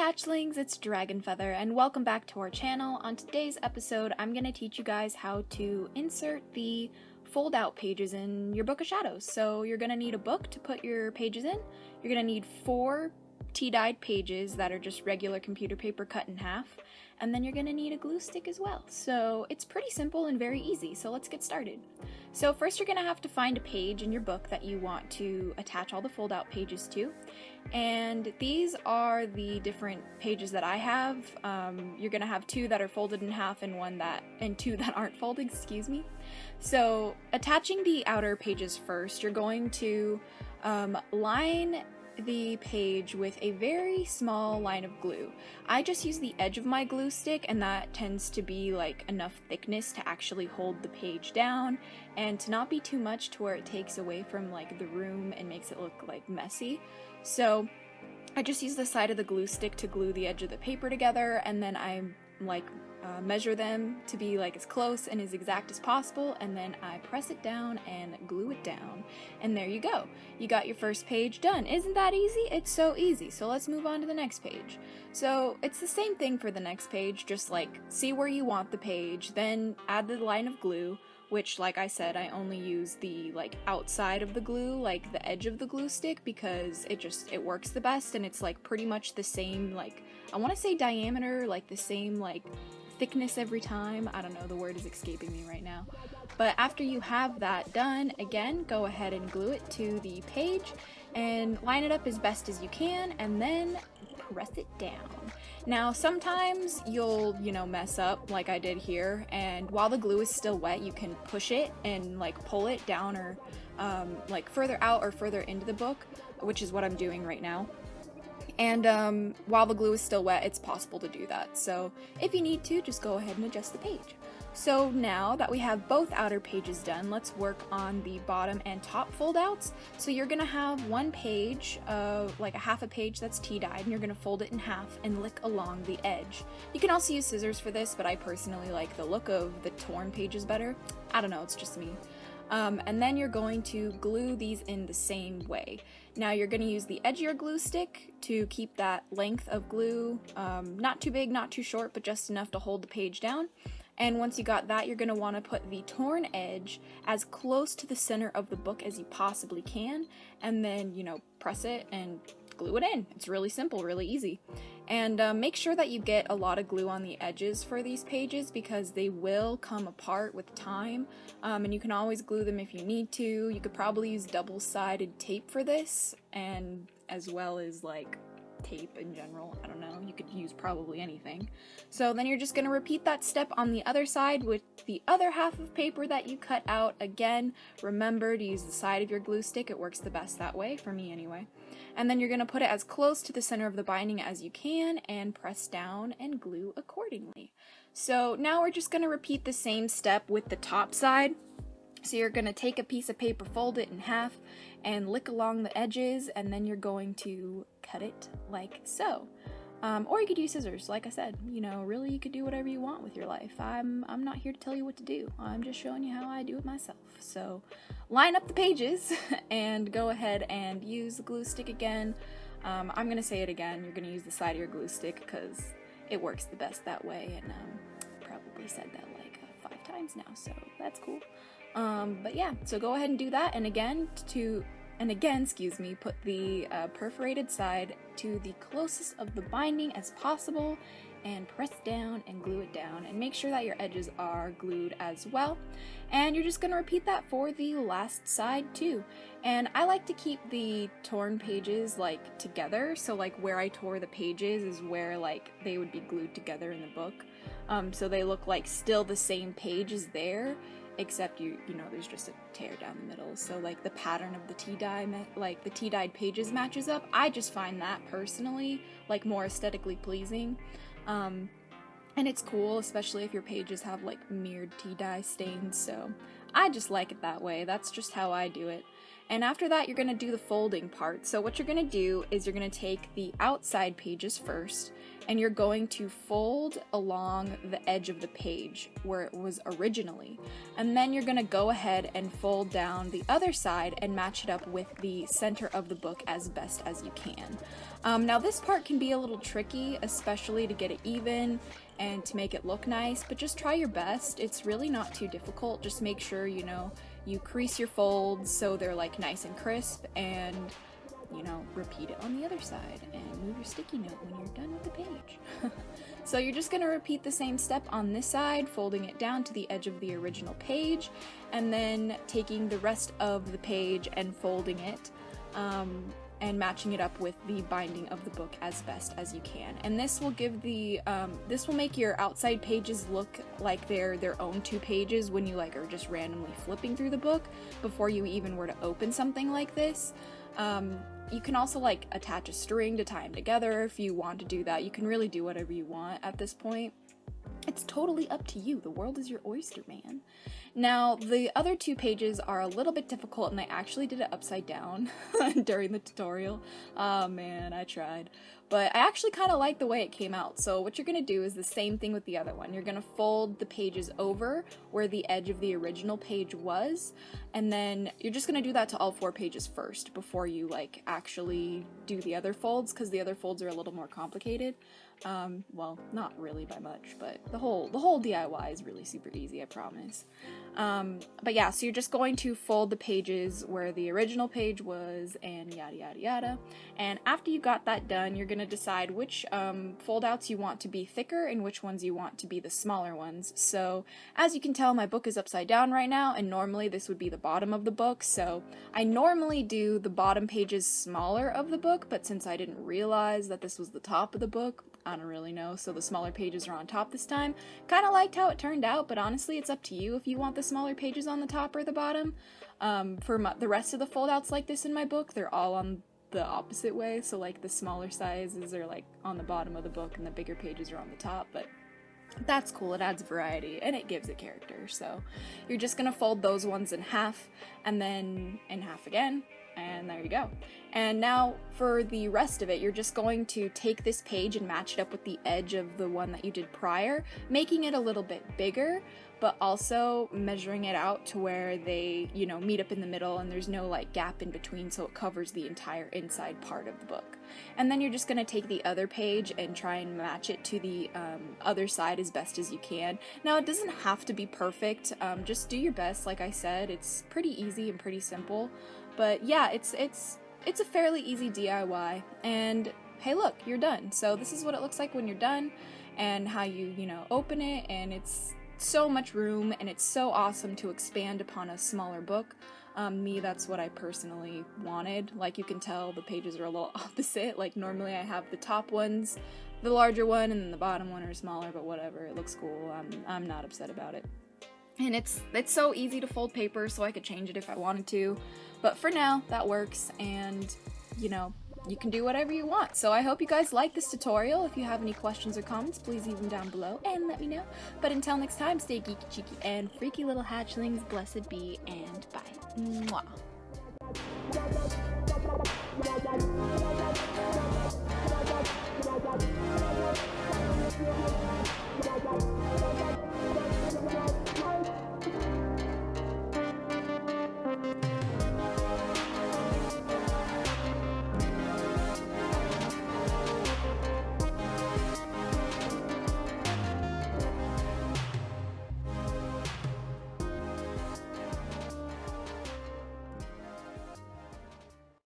Hatchlings, it's DragonFeather, and welcome back to our channel. On today's episode, I'm going to teach you guys how to insert the fold-out pages in your Book of Shadows. So you're going to need a book to put your pages in. You're going to need 4 tea-dyed pages that are just regular computer paper cut in half, and then you're going to need a glue stick as well. So it's pretty simple and very easy, so let's get started. So first you're going to have to find a page in your book that you want to attach all the fold-out pages to. And these are the different pages that I have. You're gonna have 2 that are folded in half and 2 that aren't folded, excuse me. So attaching the outer pages first, you're going to line the page with a very small line of glue. I just use the edge of my glue stick, and that tends to be like enough thickness to actually hold the page down and to not be too much to where it takes away from like the room and makes it look like messy. So I just use the side of the glue stick to glue the edge of the paper together, and then I measure them to be like as close and as exact as possible, and then I press it down and glue it down, and there you go. You got your first page done. Isn't that easy? It's so easy. So let's move on to the next page. So it's the same thing for the next page, just like see where you want the page, then add the line of glue, which, like I said, I only use the like outside of the glue, like the edge of the glue stick, because it works the best, and it's like pretty much the same, like I want to say diameter, like the same like thickness every time. I don't know, the word is escaping me right now. But after you have that done, again, go ahead and glue it to the page and line it up as best as you can, and then press it down. Now sometimes you'll, mess up like I did here, and while the glue is still wet, you can push it and like pull it down or like further out or further into the book, which is what I'm doing right now. And while the glue is still wet, it's possible to do that. So if you need to, just go ahead and adjust the page. So now that we have both outer pages done, let's work on the bottom and top fold outs. So you're gonna have one page, like a half a page that's tea dyed, and you're gonna fold it in half and lick along the edge. You can also use scissors for this, but I personally like the look of the torn pages better. I don't know, it's just me. And then you're going to glue these in the same way. Now you're going to use the edge of your glue stick to keep that length of glue, not too big, not too short, but just enough to hold the page down. And once you got that, you're going to want to put the torn edge as close to the center of the book as you possibly can, and then, press it and glue it in. It's really simple, really easy. And make sure that you get a lot of glue on the edges for these pages, because they will come apart with time, and you can always glue them if you need to. You could probably use double-sided tape for this, and as well as like tape in general. I don't know, you could use probably anything. So then you're just going to repeat that step on the other side with the other half of paper that you cut out. Again, remember to use the side of your glue stick. It works the best that way, for me anyway. And then you're going to put it as close to the center of the binding as you can and press down and glue accordingly. So now we're just going to repeat the same step with the top side. So you're going to take a piece of paper, fold it in half, and lick along the edges, and then you're going to cut it like so. Or you could use scissors, like I said. Really, you could do whatever you want with your life. I'm not here to tell you what to do. I'm just showing you how I do it myself. So line up the pages and go ahead and use the glue stick again. I'm going to say it again. You're going to use the side of your glue stick because it works the best that way, and probably said that like 5 times now, so that's cool. But yeah, so go ahead and do that, and again, put the perforated side to the closest of the binding as possible, and press down and glue it down, and make sure that your edges are glued as well. And you're just going to repeat that for the last side too. And I like to keep the torn pages like together, so like where I tore the pages is where like they would be glued together in the book, so they look like still the same page is there, except there's just a tear down the middle, so like the pattern of the tea dyed pages matches up. I just find that personally like more aesthetically pleasing, and it's cool, especially if your pages have like mirrored tea dye stains. So I just like it that way. That's just how I do it. And after that, you're going to do the folding part. So what you're going to do is you're going to take the outside pages first, and you're going to fold along the edge of the page where it was originally. And then you're going to go ahead and fold down the other side and match it up with the center of the book as best as you can. Now this part can be a little tricky, especially to get it even and to make it look nice, but just try your best. It's really not too difficult. Just make sure, you know, you crease your folds so they're like nice and crisp, and you know, repeat it on the other side and move your sticky note when you're done with the page. So you're just going to repeat the same step on this side, folding it down to the edge of the original page, and then taking the rest of the page and folding it, and matching it up with the binding of the book as best as you can. And this will give the, this will make your outside pages look like they're their own two pages when you like are just randomly flipping through the book before you even were to open something like this. You can also like attach a string to tie them together if you want to do that. You can really do whatever you want at this point. It's totally up to you. The world is your oyster, man. Now, the other two pages are a little bit difficult, and I actually did it upside down during the tutorial. Oh man, I tried. But I actually kind of like the way it came out. So what you're going to do is the same thing with the other one. You're going to fold the pages over where the edge of the original page was, and then you're just going to do that to all 4 pages first before you like actually do the other folds, because the other folds are a little more complicated. Well, not really by much, but the whole DIY is really super easy, I promise. But yeah, so you're just going to fold the pages where the original page was, and yada yada yada. And after you got that done, you're gonna decide which fold outs you want to be thicker and which ones you want to be the smaller ones. So as you can tell, my book is upside down right now, and normally this would be the bottom of the book, so I normally do the bottom pages smaller of the book, but since I didn't realize that this was the top of the book, I don't really know, so the smaller pages are on top this time. Kind of liked how it turned out, but honestly it's up to you if you want the smaller pages on the top or the bottom. For the rest of the foldouts like this in my book, they're all on the opposite way, so like the smaller sizes are like on the bottom of the book and the bigger pages are on the top, but that's cool. It adds variety and it gives it character. So you're just gonna fold those ones in half and then in half again, and there you go. And now for the rest of it, you're just going to take this page and match it up with the edge of the one that you did prior, making it a little bit bigger, but also measuring it out to where they, you know, meet up in the middle and there's no like gap in between, so it covers the entire inside part of the book. And then you're just going to take the other page and try and match it to the other side as best as you can. Now it doesn't have to be perfect, just do your best. Like I said, it's pretty easy and pretty simple, but yeah, it's a fairly easy DIY, and hey look, you're done. So this is what it looks like when you're done, and how you know, open it, and it's so much room, and it's so awesome to expand upon a smaller book. That's what I personally wanted. Like you can tell, the pages are a little opposite. Like normally I have the top ones, the larger one, and then the bottom one are smaller, but whatever, it looks cool. I'm not upset about it. And it's so easy to fold paper, so I could change it if I wanted to. But for now, that works, and you know, you can do whatever you want. So I hope you guys like this tutorial. If you have any questions or comments, please leave them down below and let me know. But until next time, stay geeky, cheeky, and freaky little hatchlings. Blessed be, and bye. Mwah.